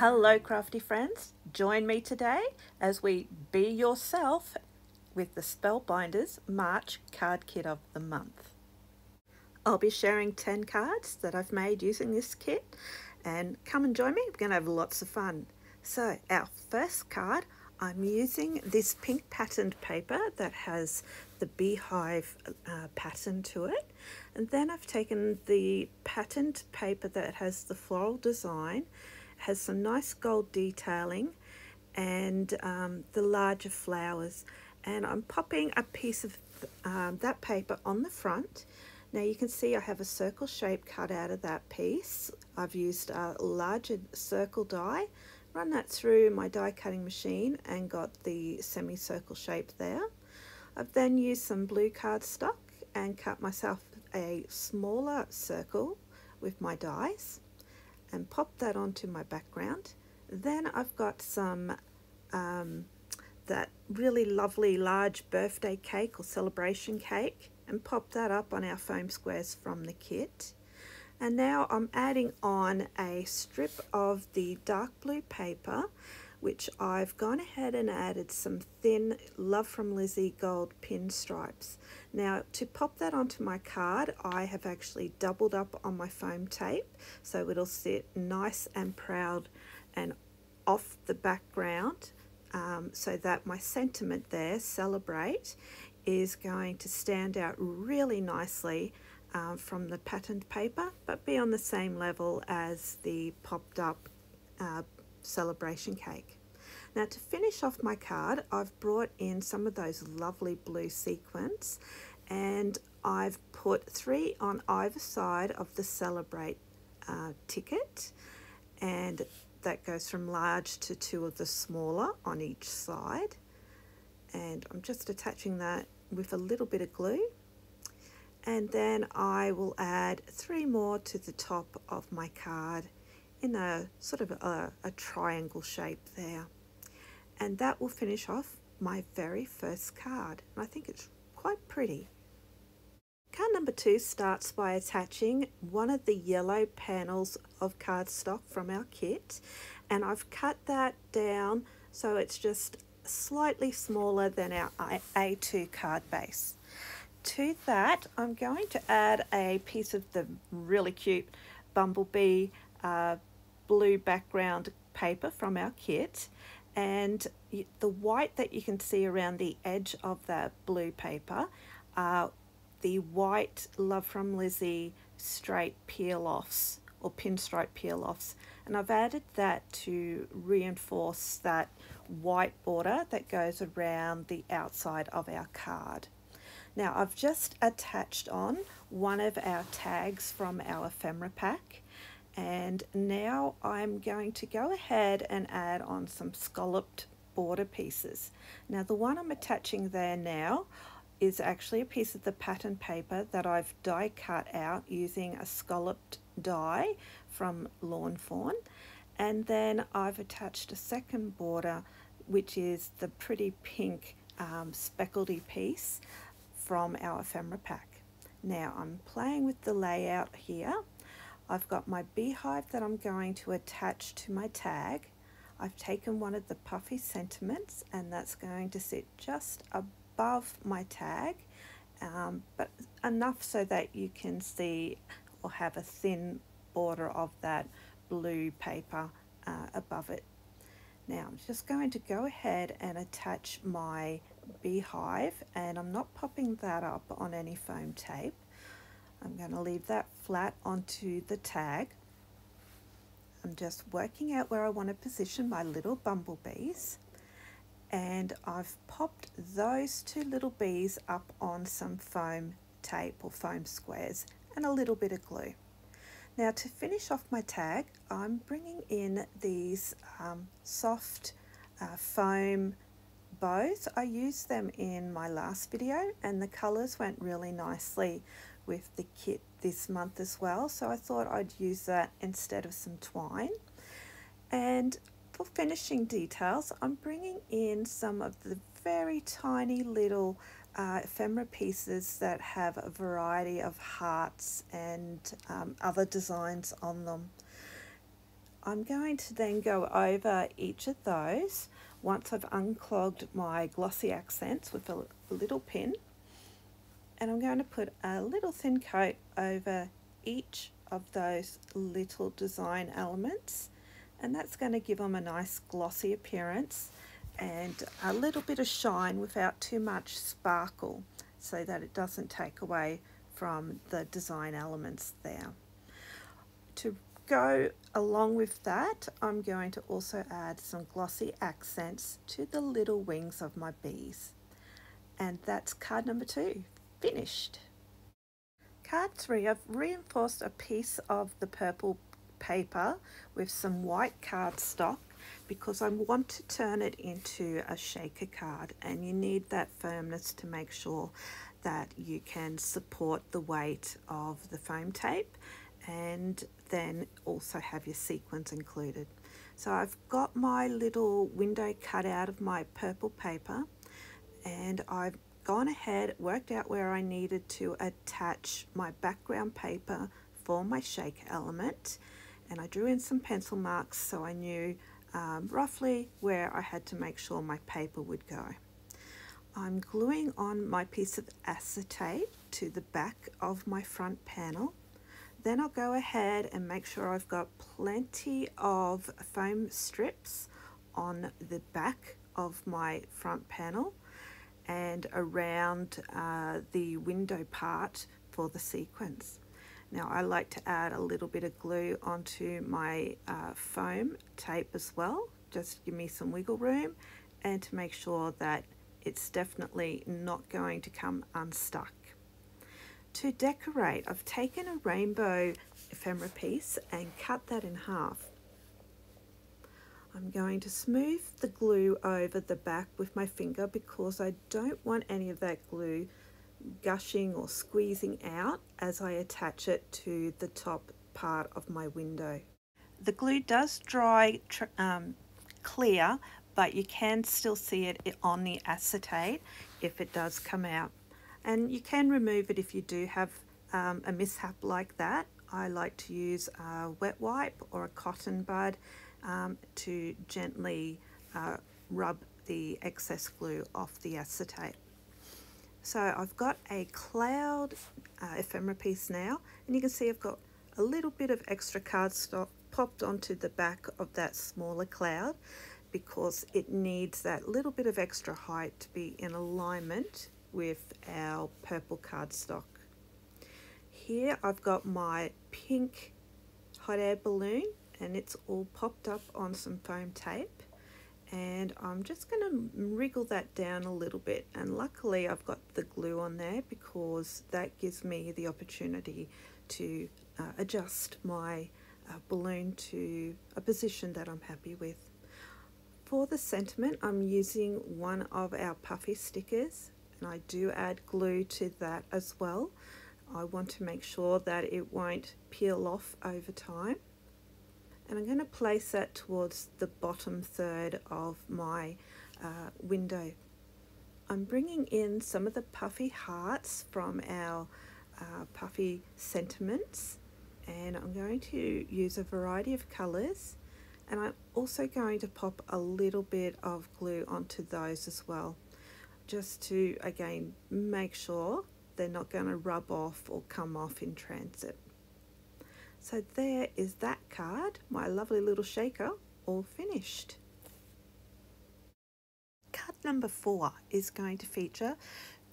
Hello crafty friends, join me today as we be yourself with the Spellbinders March card kit of the month. I'll be sharing 10 cards that I've made using this kit, and come and join me, we're going to have lots of fun. So our first card, I'm using this pink patterned paper that has the beehive pattern to it, and then I've taken the patterned paper that has the floral design, has some nice gold detailing and the larger flowers, and I'm popping a piece of that paper on the front. Now you can see I have a circle shape cut out of that piece. I've used a larger circle die, run that through my die cutting machine and got the semicircle shape there. I've then used some blue cardstock and cut myself a smaller circle with my dies and pop that onto my background. Then I've got some that really lovely large birthday cake or celebration cake and pop that up on our foam squares from the kit. And now I'm adding on a strip of the dark blue paper, which I've gone ahead and added some thin Love from Lizzie gold pinstripes. Now to pop that onto my card, I have actually doubled up on my foam tape so it'll sit nice and proud and off the background, so that my sentiment there, celebrate, is going to stand out really nicely from the patterned paper, but be on the same level as the popped up celebration cake. Now to finish off my card, I've brought in some of those lovely blue sequins and I've put 3 on either side of the celebrate ticket, and that goes from large to 2 of the smaller on each side, and I'm just attaching that with a little bit of glue, and then I will add 3 more to the top of my card in a sort of a triangle shape there, and that will finish off my very first card, and I think it's quite pretty. Card number 2 starts by attaching one of the yellow panels of cardstock from our kit, and I've cut that down so it's just slightly smaller than our A2 card base. To that, I'm going to add a piece of the really cute bumblebee blue background paper from our kit, and the white that you can see around the edge of that blue paper are the white Love from Lizzie straight peel-offs or pinstripe peel-offs, and I've added that to reinforce that white border that goes around the outside of our card. Now I've just attached on one of our tags from our ephemera pack, and now I'm going to go ahead and add on some scalloped border pieces. Now the one I'm attaching there now is actually a piece of the pattern paper that I've die cut out using a scalloped die from Lawn Fawn, and then I've attached a second border which is the pretty pink speckledy piece from our ephemera pack. Now I'm playing with the layout here. I've got my beehive that I'm going to attach to my tag. I've taken one of the puffy sentiments and that's going to sit just above my tag, but enough so that you can see or have a thin border of that blue paper above it. Now I'm just going to go ahead and attach my beehive, and I'm not popping that up on any foam tape. I'm going to leave that flat onto the tag. I'm just working out where I want to position my little bumblebees, and I've popped those 2 little bees up on some foam tape or foam squares and a little bit of glue. Now to finish off my tag, I'm bringing in these soft foam bows. I used them in my last video and the colours went really nicely with the kit this month as well, so I thought I'd use that instead of some twine. And for finishing details, I'm bringing in some of the very tiny little ephemera pieces that have a variety of hearts and other designs on them. I'm going to then go over each of those once I've unclogged my glossy accents with a little pin, and I'm going to put a little thin coat over each of those little design elements, and that's going to give them a nice glossy appearance and a little bit of shine without too much sparkle, so that it doesn't take away from the design elements there. To go along with that, I'm going to also add some glossy accents to the little wings of my bees. And that's card number 2, finished. Card 3, I've reinforced a piece of the purple paper with some white cardstock because I want to turn it into a shaker card, and you need that firmness to make sure that you can support the weight of the foam tape and then also have your sequins included. So I've got my little window cut out of my purple paper, and I've gone ahead, worked out where I needed to attach my background paper for my shaker element, and I drew in some pencil marks so I knew roughly where I had to make sure my paper would go. I'm gluing on my piece of acetate to the back of my front panel. Then I'll go ahead and make sure I've got plenty of foam strips on the back of my front panel and around the window part for the sequins. Now I like to add a little bit of glue onto my foam tape as well, just to give me some wiggle room and to make sure that it's definitely not going to come unstuck. To decorate, I've taken a rainbow ephemera piece and cut that in half. I'm going to smooth the glue over the back with my finger because I don't want any of that glue gushing or squeezing out as I attach it to the top part of my window. The glue does dry clear, but you can still see it on the acetate if it does come out. And you can remove it if you do have a mishap like that. I like to use a wet wipe or a cotton bud to gently rub the excess glue off the acetate. So I've got a cloud ephemera piece now, and you can see I've got a little bit of extra cardstock popped onto the back of that smaller cloud because it needs that little bit of extra height to be in alignment with our purple cardstock. Here I've got my pink hot air balloon, and it's all popped up on some foam tape, and I'm just going to wriggle that down a little bit, and luckily I've got the glue on there because that gives me the opportunity to adjust my balloon to a position that I'm happy with. For the sentiment, I'm using one of our puffy stickers, and I do add glue to that as well. I want to make sure that it won't peel off over time. And I'm going to place that towards the bottom third of my window. I'm bringing in some of the puffy hearts from our puffy sentiments, and I'm going to use a variety of colours, and I'm also going to pop a little bit of glue onto those as well, just to again make sure they're not going to rub off or come off in transit. So there is that card, my lovely little shaker, all finished. Card number 4 is going to feature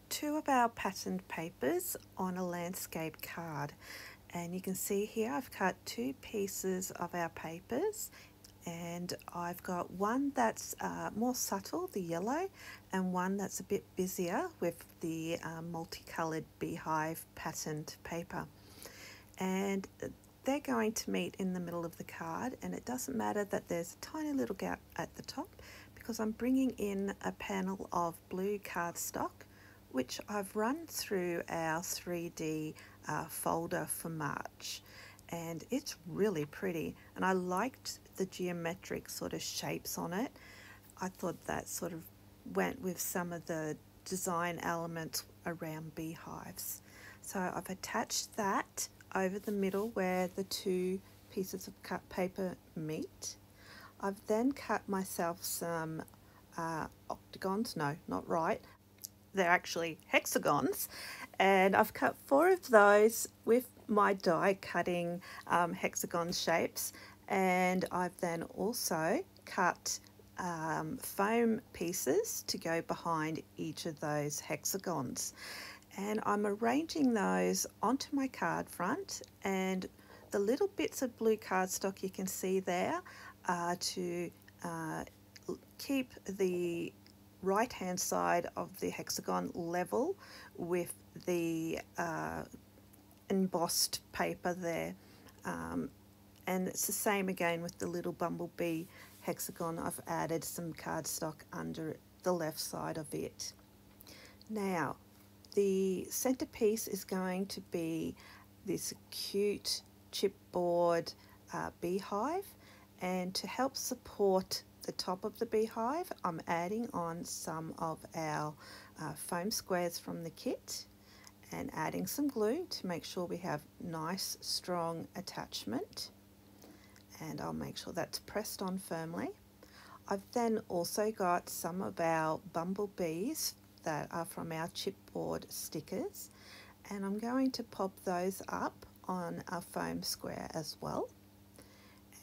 2 of our patterned papers on a landscape card, and you can see here I've cut 2 pieces of our papers, and I've got one that's more subtle, the yellow, and one that's a bit busier with the multicoloured beehive patterned paper. And they're going to meet in the middle of the card, and it doesn't matter that there's a tiny little gap at the top because I'm bringing in a panel of blue cardstock which I've run through our 3D folder for March, and it's really pretty, and I liked the geometric sort of shapes on it. I thought that sort of went with some of the design elements around beehives. So I've attached that over the middle where the 2 pieces of cut paper meet. I've then cut myself some octagons, no, not right, they're actually hexagons, and I've cut 4 of those with my die cutting hexagon shapes, and I've then also cut foam pieces to go behind each of those hexagons, and I'm arranging those onto my card front, and the little bits of blue cardstock you can see there are to keep the right hand side of the hexagon level with the embossed paper there, and it's the same again with the little bumblebee hexagon. I've added some cardstock under the left side of it. Now the centerpiece is going to be this cute chipboard beehive, and to help support the top of the beehive, I'm adding on some of our foam squares from the kit and adding some glue to make sure we have nice strong attachment, and I'll make sure that's pressed on firmly. I've then also got some of our bumblebees that are from our chipboard stickers, and I'm going to pop those up on a foam square as well,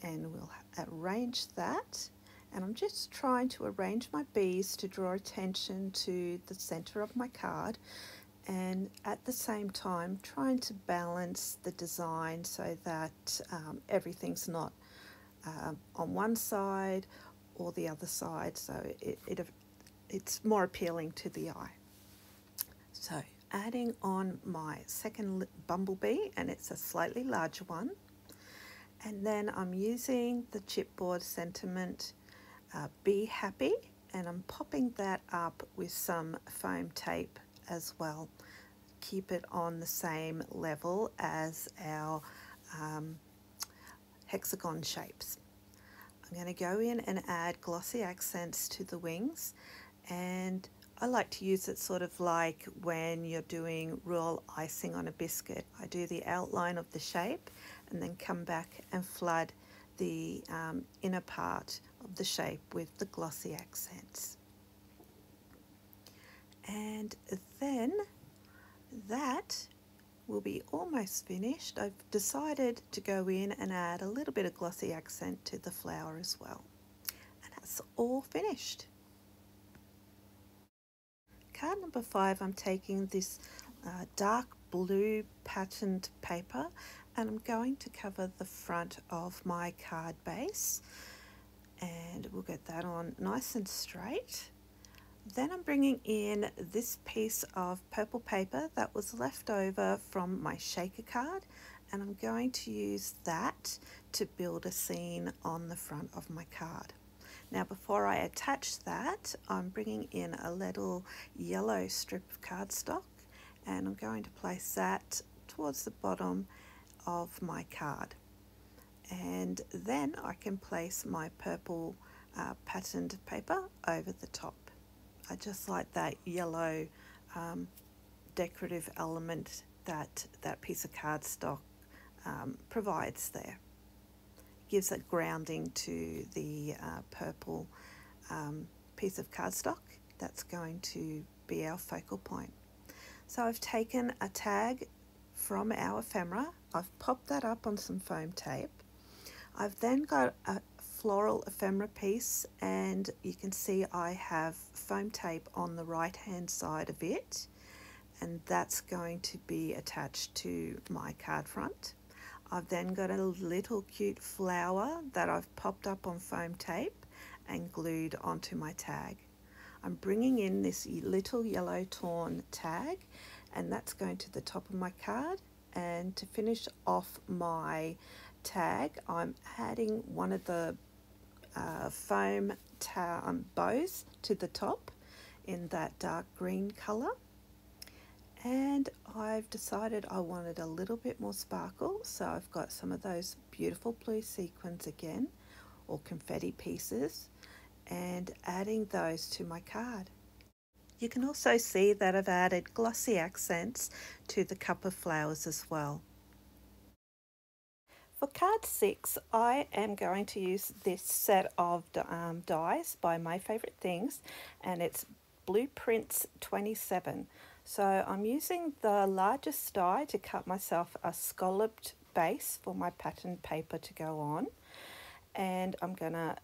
and we'll arrange that. And I'm just trying to arrange my bees to draw attention to the center of my card, and at the same time trying to balance the design so that everything's not on one side or the other side, so it's more appealing to the eye. So adding on my second bumblebee, and it's a slightly larger one, and then I'm using the chipboard sentiment Be Happy, and I'm popping that up with some foam tape as well. Keep it on the same level as our hexagon shapes. I'm going to go in and add glossy accents to the wings, and I like to use it sort of like when you're doing royal icing on a biscuit. I do the outline of the shape and then come back and flood the inner part of the shape with the glossy accents. And then that will be almost finished. I've decided to go in and add a little bit of glossy accent to the flower as well. And that's all finished. Card number 5, I'm taking this dark blue patterned paper, and I'm going to cover the front of my card base, and we'll get that on nice and straight. Then I'm bringing in this piece of purple paper that was left over from my shaker card, and I'm going to use that to build a scene on the front of my card. Now before I attach that, I'm bringing in a little yellow strip of cardstock, and I'm going to place that towards the bottom of my card. And then I can place my purple patterned paper over the top. I just like that yellow decorative element that that piece of cardstock provides there. Gives a grounding to the purple piece of cardstock. That's going to be our focal point. So I've taken a tag from our ephemera, I've popped that up on some foam tape. I've then got a floral ephemera piece, and you can see I have foam tape on the right hand side of it, and that's going to be attached to my card front. I've then got a little cute flower that I've popped up on foam tape and glued onto my tag. I'm bringing in this little yellow torn tag, and that's going to the top of my card. And to finish off my tag, I'm adding one of the foam bows to the top in that dark green colour, and I've decided I wanted a little bit more sparkle, so I've got some of those beautiful blue sequins again, or confetti pieces, and adding those to my card. You can also see that I've added glossy accents to the cup of flowers as well. For card 6, I am going to use this set of dies by My Favourite Things, and it's Blueprints 27. So I'm using the largest die to cut myself a scalloped base for my pattern paper to go on, and I'm going to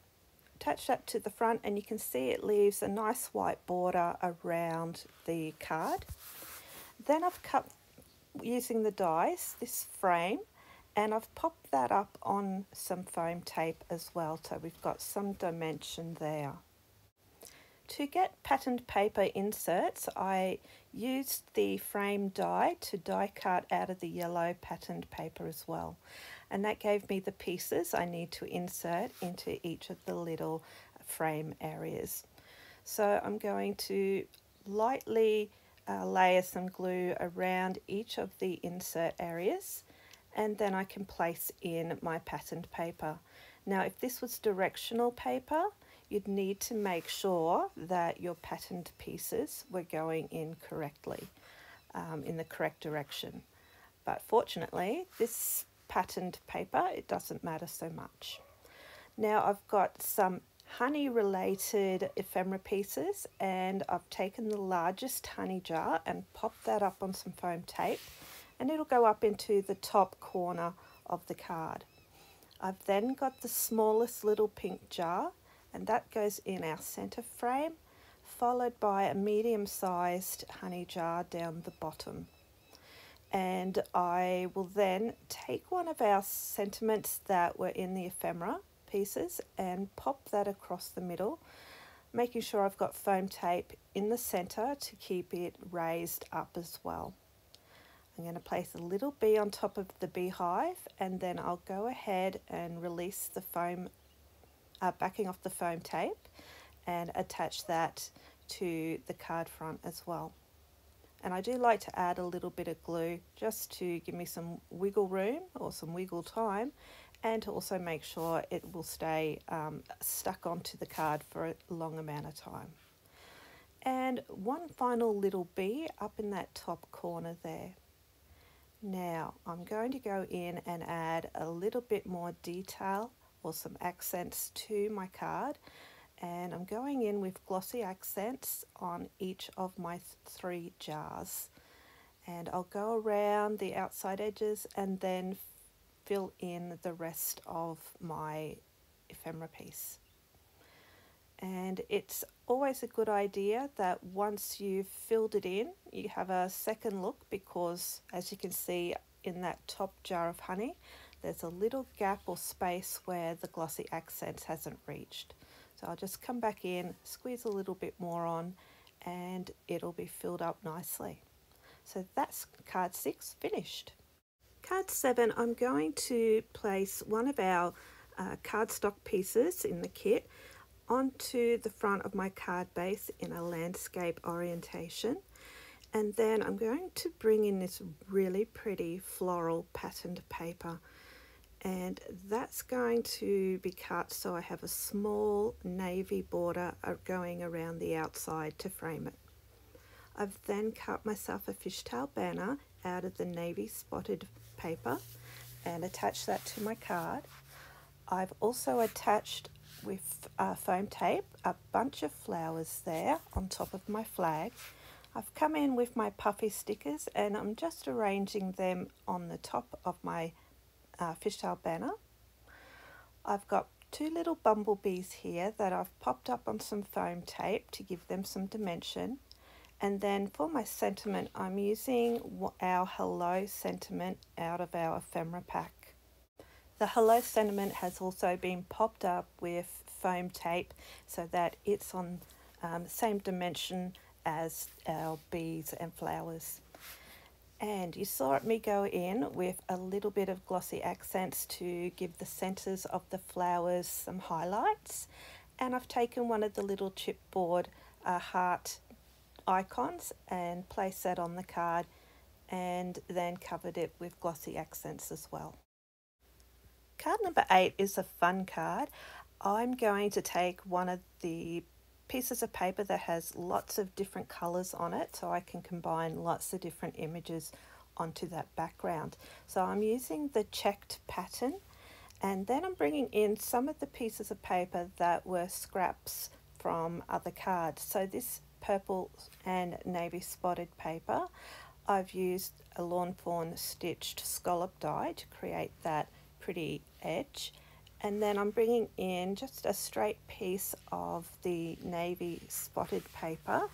attach that to the front, and you can see it leaves a nice white border around the card. Then I've cut, using the dies, this frame, and I've popped that up on some foam tape as well, so we've got some dimension there. To get patterned paper inserts, I used the frame die to die cut out of the yellow patterned paper as well, and that gave me the pieces I need to insert into each of the little frame areas. So I'm going to lightly layer some glue around each of the insert areas, and then I can place in my patterned paper. Now, if this was directional paper, you'd need to make sure that your patterned pieces were going in correctly, in the correct direction. But fortunately, this patterned paper, it doesn't matter so much. Now I've got some honey related ephemera pieces, and I've taken the largest honey jar and popped that up on some foam tape, and it'll go up into the top corner of the card. I've then got the smallest little pink jar, and that goes in our center frame, followed by a medium-sized honey jar down the bottom. And I will then take one of our sentiments that were in the ephemera pieces and pop that across the middle, making sure I've got foam tape in the center to keep it raised up as well. I'm going to place a little bee on top of the beehive, and then I'll go ahead and release the foam, backing off the foam tape, and attach that to the card front as well. And I do like to add a little bit of glue just to give me some wiggle room or some wiggle time, and to also make sure it will stay stuck onto the card for a long amount of time. And one final little bee up in that top corner there. Now I'm going to go in and add a little bit more detail or some accents to my card, and I'm going in with glossy accents on each of my 3 jars, and I'll go around the outside edges and then fill in the rest of my ephemera piece. And it's always a good idea that once you've filled it in, you have a second look, because as you can see in that top jar of honey, there's a little gap or space where the glossy accents hasn't reached. So I'll just come back in, squeeze a little bit more on, and it'll be filled up nicely. So that's card 6 finished. Card 7, I'm going to place one of our cardstock pieces in the kit onto the front of my card base in a landscape orientation, and then I'm going to bring in this really pretty floral patterned paper, and that's going to be cut so I have a small navy border going around the outside to frame it. I've then cut myself a fishtail banner out of the navy spotted paper and attached that to my card. I've also attached with foam tape a bunch of flowers there on top of my flag. I've come in with my puffy stickers, and I'm just arranging them on the top of my fishtail banner. I've got 2 little bumblebees here that I've popped up on some foam tape to give them some dimension. And then for my sentiment, I'm using our Hello sentiment out of our ephemera pack. The Hello sentiment has also been popped up with foam tape so that it's on the same dimension as our bees and flowers. And you saw me go in with a little bit of glossy accents to give the centers of the flowers some highlights. And I've taken one of the little chipboard heart icons and placed that on the card, and then covered it with glossy accents as well. Card number 8 is a fun card. I'm going to take one of the pieces of paper that has lots of different colours on it, so I can combine lots of different images onto that background. So I'm using the checked pattern, and then I'm bringing in some of the pieces of paper that were scraps from other cards. So this purple and navy spotted paper, I've used a lawn fawn stitched scallop die to create that pretty edge. And then I'm bringing in just a straight piece of the navy spotted paper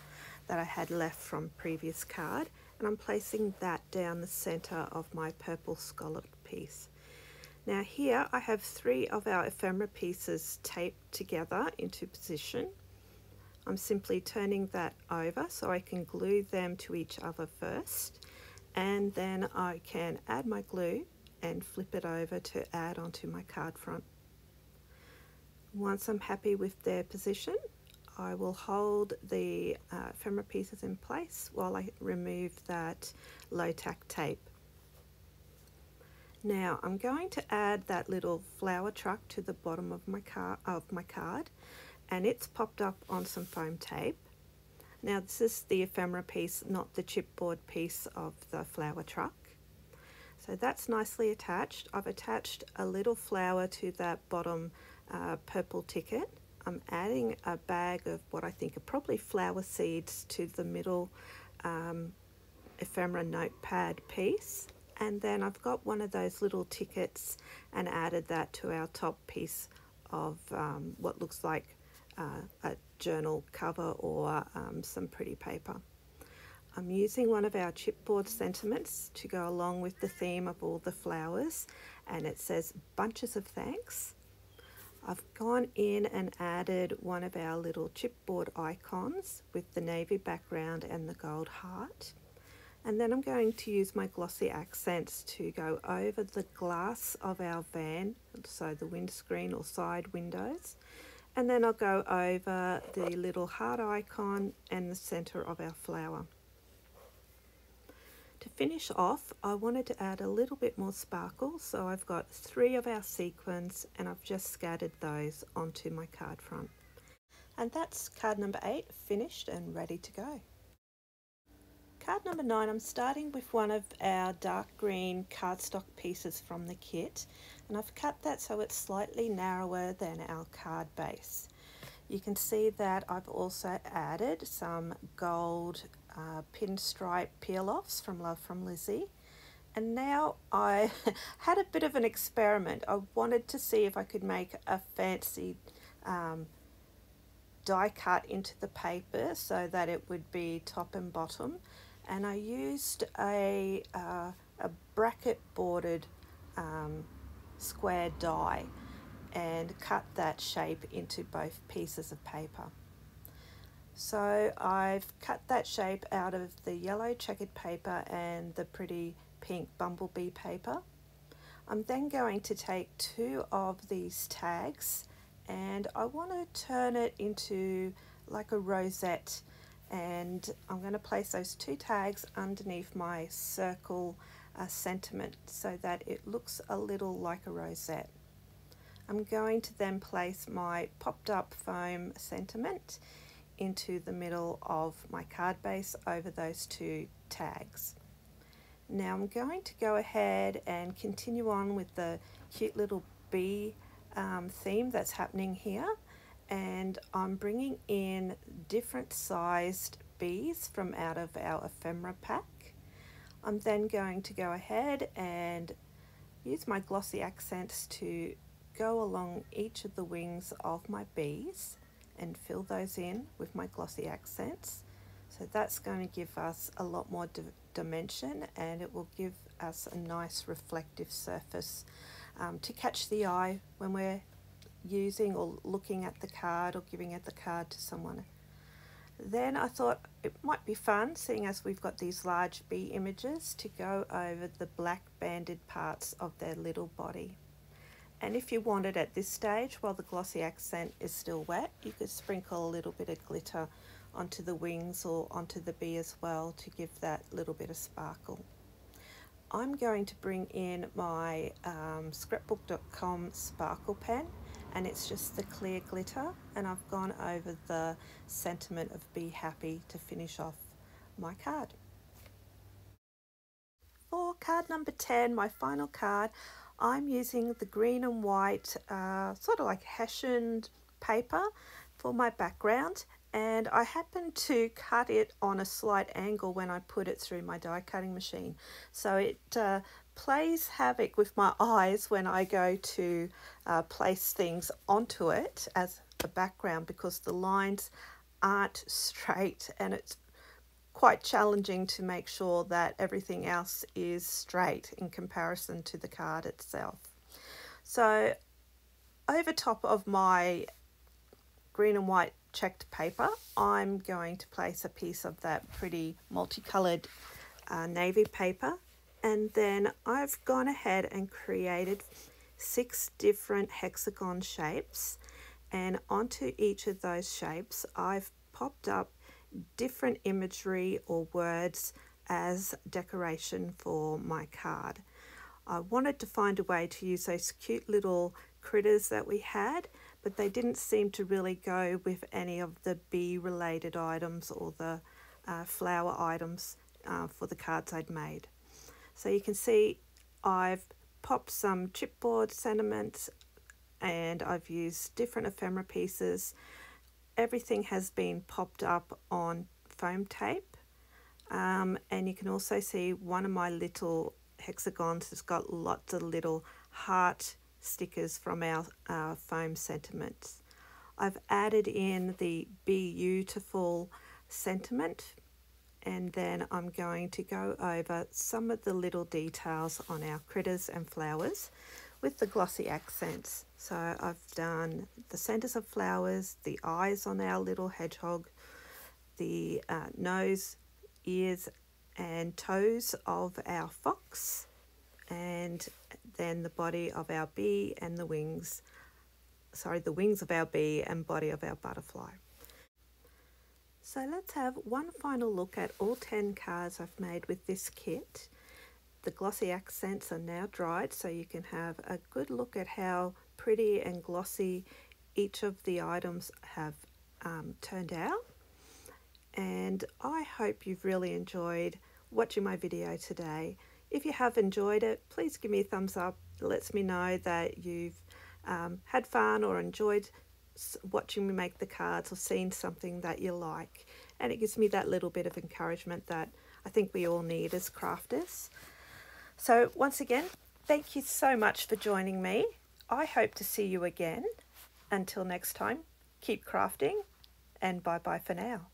that I had left from previous card, and I'm placing that down the center of my purple scalloped piece. Now here I have 3 of our ephemera pieces taped together into position. I'm simply turning that over so I can glue them to each other first, and then I can add my glue and flip it over to add onto my card front. Once I'm happy with their position, I will hold the ephemera pieces in place while I remove that low tack tape. Now I'm going to add that little flower truck to the bottom of my card, and it's popped up on some foam tape. Now this is the ephemera piece, not the chipboard piece of the flower truck. So that's nicely attached. I've attached a little flower to that bottom purple ticket. I'm adding a bag of what I think are probably flower seeds to the middle ephemera notepad piece, and then I've got one of those little tickets and added that to our top piece of what looks like a journal cover or some pretty paper. I'm using one of our chipboard sentiments to go along with the theme of all the flowers, and it says bunches of thanks. I've gone in and added one of our little chipboard icons with the navy background and the gold heart. And then I'm going to use my glossy accents to go over the glass of our van, so the windscreen or side windows. And then I'll go over the little heart icon and the center of our flower. To finish off, I wanted to add a little bit more sparkle, so I've got 3 of our sequins and I've just scattered those onto my card front. And that's card number 8 finished and ready to go. Card number 9, I'm starting with one of our dark green cardstock pieces from the kit, and I've cut that so it's slightly narrower than our card base. You can see that I've also added some gold pinstripe peel-offs from Love from Lizzie. And now I had a bit of an experiment. I wanted to see if I could make a fancy die cut into the paper so that it would be top and bottom. And I used a bracket bordered square die and cut that shape into both pieces of paper. So I've cut that shape out of the yellow checkered paper and the pretty pink bumblebee paper. I'm then going to take 2 of these tags and I want to turn it into like a rosette, and I'm going to place those 2 tags underneath my circle sentiment so that it looks a little like a rosette. I'm going to then place my popped up foam sentiment into the middle of my card base over those 2 tags. Now I'm going to go ahead and continue on with the cute little bee theme that's happening here, and I'm bringing in different sized bees from out of our ephemera pack. I'm then going to go ahead and use my glossy accents to go along each of the wings of my bees and fill those in with my glossy accents. So that's going to give us a lot more dimension, and it will give us a nice reflective surface to catch the eye when we're using or looking at the card or giving it the card to someone. Then I thought it might be fun, seeing as we've got these large bee images, to go over the black banded parts of their little body. And if you wanted at this stage, while the glossy accent is still wet, you could sprinkle a little bit of glitter onto the wings or onto the bee as well to give that little bit of sparkle. I'm going to bring in my scrapbook.com sparkle pen, and it's just the clear glitter, and I've gone over the sentiment of be happy to finish off my card. For card number 10, my final card, I'm using the green and white sort of like Hessian paper for my background, and I happened to cut it on a slight angle when I put it through my die cutting machine. So it plays havoc with my eyes when I go to place things onto it as a background, because the lines aren't straight and it's quite challenging to make sure that everything else is straight in comparison to the card itself. So over top of my green and white checked paper, I'm going to place a piece of that pretty multicolored navy paper, and then I've gone ahead and created 6 different hexagon shapes, and onto each of those shapes I've popped up different imagery or words as decoration for my card. I wanted to find a way to use those cute little critters that we had, but they didn't seem to really go with any of the bee related items or the flower items for the cards I'd made. So you can see I've popped some chipboard sentiments and I've used different ephemera pieces. Everything has been popped up on foam tape, and you can also see one of my little hexagons has got lots of little heart stickers from our foam sentiments. I've added in the beautiful sentiment, and then I'm going to go over some of the little details on our critters and flowers with the glossy accents. So I've done the centers of flowers, the eyes on our little hedgehog, the nose, ears and toes of our fox, and then the body of our bee and the wings of our bee and body of our butterfly. So let's have one final look at all 10 cards I've made with this kit. The glossy accents are now dried, so you can have a good look at how pretty and glossy each of the items have turned out. And I hope you've really enjoyed watching my video today. If you have enjoyed it, please give me a thumbs up. It lets me know that you've had fun or enjoyed watching me make the cards or seen something that you like. And it gives me that little bit of encouragement that I think we all need as crafters. So once again, thank you so much for joining me. I hope to see you again. Until next time, keep crafting and bye-bye for now.